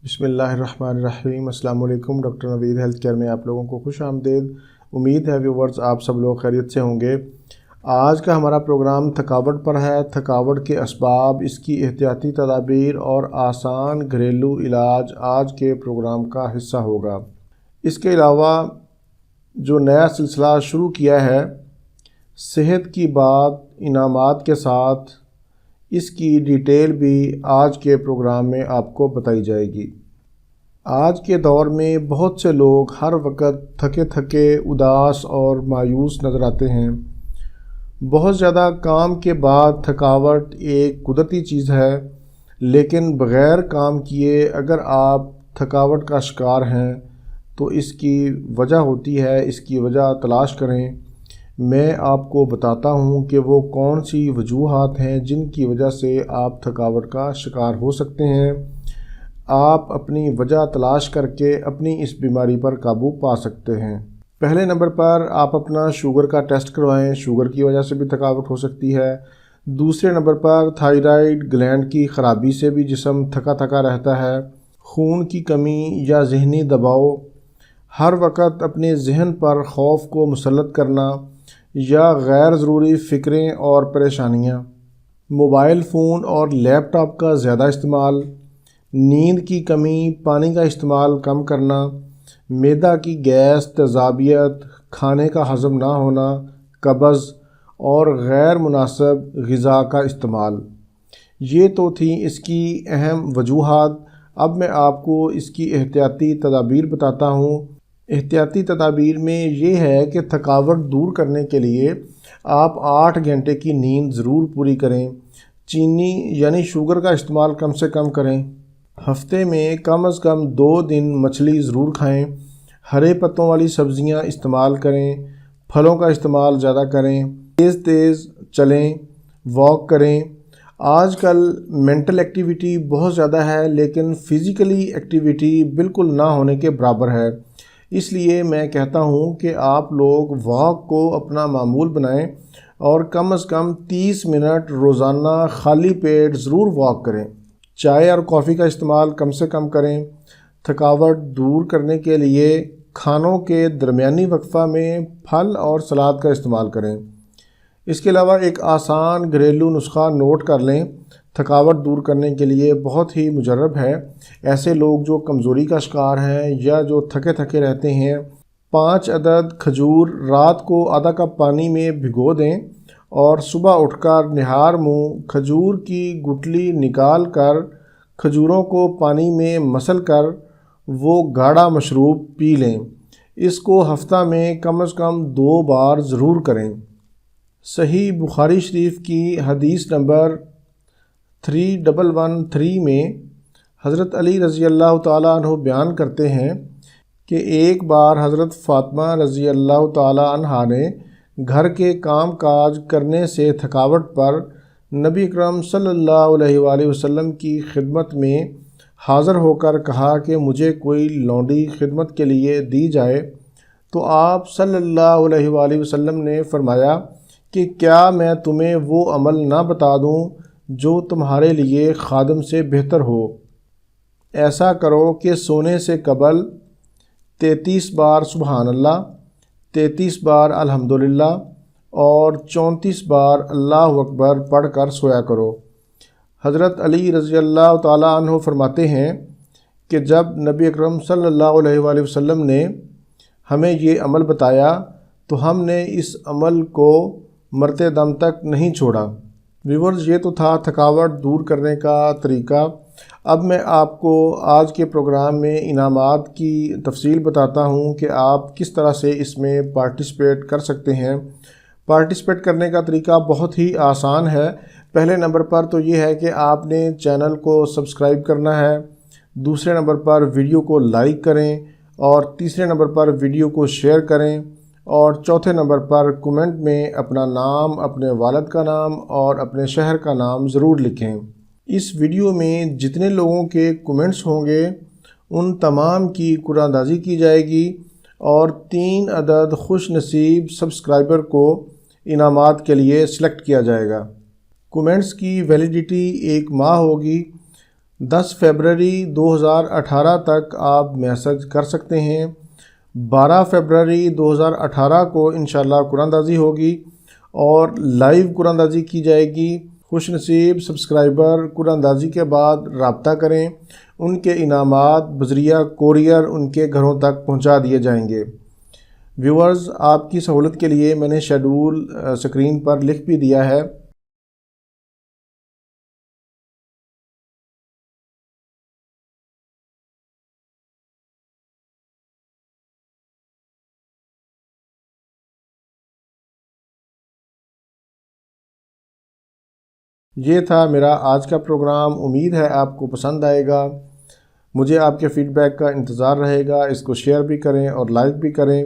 بسم اللہ الرحمن الرحیم۔ السلام علیکم۔ ڈاکٹر نوید ہیلتھ کیئر میں آپ لوگوں کو خوش آمدید۔ امید ہے ویورز آپ سب لوگ خیریت سے ہوں گے۔ آج کا ہمارا پروگرام تھکاوٹ پر ہے۔ تھکاوٹ کے اسباب، اس کی احتیاطی تدابیر اور آسان گھریلو علاج آج کے پروگرام کا حصہ ہوگا۔ اس کے علاوہ جو نیا سلسلہ شروع کیا ہے صحت کی بات انعامات کے ساتھ، اس کی ڈیٹیل بھی آج کے پروگرام میں آپ کو بتائی جائے گی۔ آج کے دور میں بہت سے لوگ ہر وقت تھکے تھکے، اداس اور مایوس نظر آتے ہیں۔ بہت زیادہ کام کے بعد تھکاوٹ ایک قدرتی چیز ہے، لیکن بغیر کام کیے اگر آپ تھکاوٹ کا شکار ہیں تو اس کی وجہ ہوتی ہے۔ اس کی وجہ تلاش کریں۔ میں آپ کو بتاتا ہوں کہ وہ کون سی وجوہات ہیں جن کی وجہ سے آپ تھکاوٹ کا شکار ہو سکتے ہیں۔ آپ اپنی وجہ تلاش کر کے اپنی اس بیماری پر قابو پا سکتے ہیں۔ پہلے نمبر پر آپ اپنا شوگر کا ٹیسٹ کروائیں۔ شوگر کی وجہ سے بھی تھکاوٹ ہو سکتی ہے۔ دوسرے نمبر پر تھائرائیڈ گلینڈ کی خرابی سے بھی جسم تھکا تھکا رہتا ہے۔ خون کی کمی یا ذہنی دباؤ، ہر وقت اپنے ذہن پر خوف کو مسلط کرنا یا غیر ضروری فکریں اور پریشانیاں، موبائل فون اور لیپ ٹاپ کا زیادہ استعمال، نیند کی کمی، پانی کا استعمال کم کرنا، معدہ کی گیس، تیزابیت، کھانے کا ہضم نہ ہونا، قبض اور غیر مناسب غذا کا استعمال، یہ تو تھیں اس کی اہم وجوہات۔ اب میں آپ کو اس کی احتیاطی تدابیر بتاتا ہوں۔ احتیاطی تدابیر میں یہ ہے کہ تھکاوٹ دور کرنے کے لیے آپ 8 گھنٹے کی نیند ضرور پوری کریں۔ چینی یعنی شوگر کا استعمال کم سے کم کریں۔ ہفتے میں کم از کم 2 دن مچھلی ضرور کھائیں۔ ہرے پتوں والی سبزیاں استعمال کریں۔ پھلوں کا استعمال زیادہ کریں۔ تیز تیز چلیں، واک کریں۔ آج کل مینٹل ایکٹیویٹی بہت زیادہ ہے، لیکن فزیکلی ایکٹیویٹی بالکل نہ ہونے کے برابر ہے۔ اس لیے میں کہتا ہوں کہ آپ لوگ واک کو اپنا معمول بنائیں اور کم از کم 30 منٹ روزانہ خالی پیٹ ضرور واک کریں۔ چائے اور کافی کا استعمال کم سے کم کریں۔ تھکاوٹ دور کرنے کے لیے کھانوں کے درمیانی وقفہ میں پھل اور سلاد کا استعمال کریں۔ اس کے علاوہ ایک آسان گھریلو نسخہ نوٹ کر لیں، تھکاوٹ دور کرنے کے لیے بہت ہی مجرب ہے۔ ایسے لوگ جو کمزوری کا شکار ہیں یا جو تھکے تھکے رہتے ہیں، 5 عدد کھجور رات کو آدھا کپ پانی میں بھگو دیں اور صبح اٹھ کر نہار منہ کھجور کی گٹلی نکال کر کھجوروں کو پانی میں مسل کر وہ گاڑھا مشروب پی لیں۔ اس کو ہفتہ میں کم از کم 2 بار ضرور کریں۔ صحیح بخاری شریف کی حدیث نمبر 3113 میں حضرت علی رضی اللہ تعالیٰ عنہ بیان کرتے ہیں کہ ایک بار حضرت فاطمہ رضی اللہ تعالیٰ عنہا نے گھر کے کام کاج کرنے سے تھکاوٹ پر نبی اکرم صلی اللہ علیہ وآلہ وسلم کی خدمت میں حاضر ہو کر کہا کہ مجھے کوئی لونڈی خدمت کے لیے دی جائے، تو آپ صلی اللہ علیہ وآلہ وسلم نے فرمایا کہ کیا میں تمہیں وہ عمل نہ بتا دوں جو تمہارے لیے خادم سے بہتر ہو؟ ایسا کرو کہ سونے سے قبل 33 بار سبحان اللہ، 33 بار الحمدللہ اور 34 بار اللہ اکبر پڑھ کر سویا کرو۔ حضرت علی رضی اللہ تعالیٰ عنہ فرماتے ہیں کہ جب نبی اکرم صلی اللہ علیہ وآلہ وسلم نے ہمیں یہ عمل بتایا تو ہم نے اس عمل کو مرتے دم تک نہیں چھوڑا۔ ویورز، یہ تو تھا تھکاوٹ دور کرنے کا طریقہ۔ اب میں آپ کو آج کے پروگرام میں انعامات کی تفصیل بتاتا ہوں کہ آپ کس طرح سے اس میں پارٹیسپیٹ کر سکتے ہیں۔ پارٹیسپیٹ کرنے کا طریقہ بہت ہی آسان ہے۔ پہلے نمبر پر تو یہ ہے کہ آپ نے چینل کو سبسکرائب کرنا ہے۔ دوسرے نمبر پر ویڈیو کو لائک کریں اور تیسرے نمبر پر ویڈیو کو شیئر کریں اور چوتھے نمبر پر کومنٹ میں اپنا نام، اپنے والد کا نام اور اپنے شہر کا نام ضرور لکھیں۔ اس ویڈیو میں جتنے لوگوں کے کومنٹس ہوں گے ان تمام کی قرعہ اندازی کی جائے گی اور 3 عدد خوش نصیب سبسکرائبر کو انعامات کے لیے سلیکٹ کیا جائے گا۔ کومنٹس کی ویلیڈیٹی 1 ماہ ہوگی۔ 10 فروری 2018 تک آپ میسج کر سکتے ہیں۔ 12 فروری 2018 کو انشاءاللہ قرآن اندازی ہوگی اور لائیو قرآن اندازی کی جائے گی۔ خوش نصیب سبسکرائبر قرآن اندازی کے بعد رابطہ کریں، ان کے انعامات بذریعہ کوریئر ان کے گھروں تک پہنچا دیے جائیں گے۔ ویورز، آپ کی سہولت کے لیے میں نے شیڈول اسکرین پر لکھ بھی دیا ہے۔ یہ تھا میرا آج کا پروگرام، امید ہے آپ کو پسند آئے گا۔ مجھے آپ کے فیڈ بیک کا انتظار رہے گا، اس کو شیئر بھی کریں اور لائک بھی کریں۔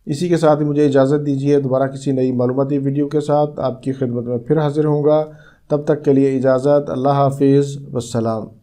اسی کے ساتھ ہی مجھے اجازت دیجیے، دوبارہ کسی نئی معلوماتی ویڈیو کے ساتھ آپ کی خدمت میں پھر حاضر ہوں گا۔ تب تک کے لیے اجازت، اللہ حافظ، والسلام۔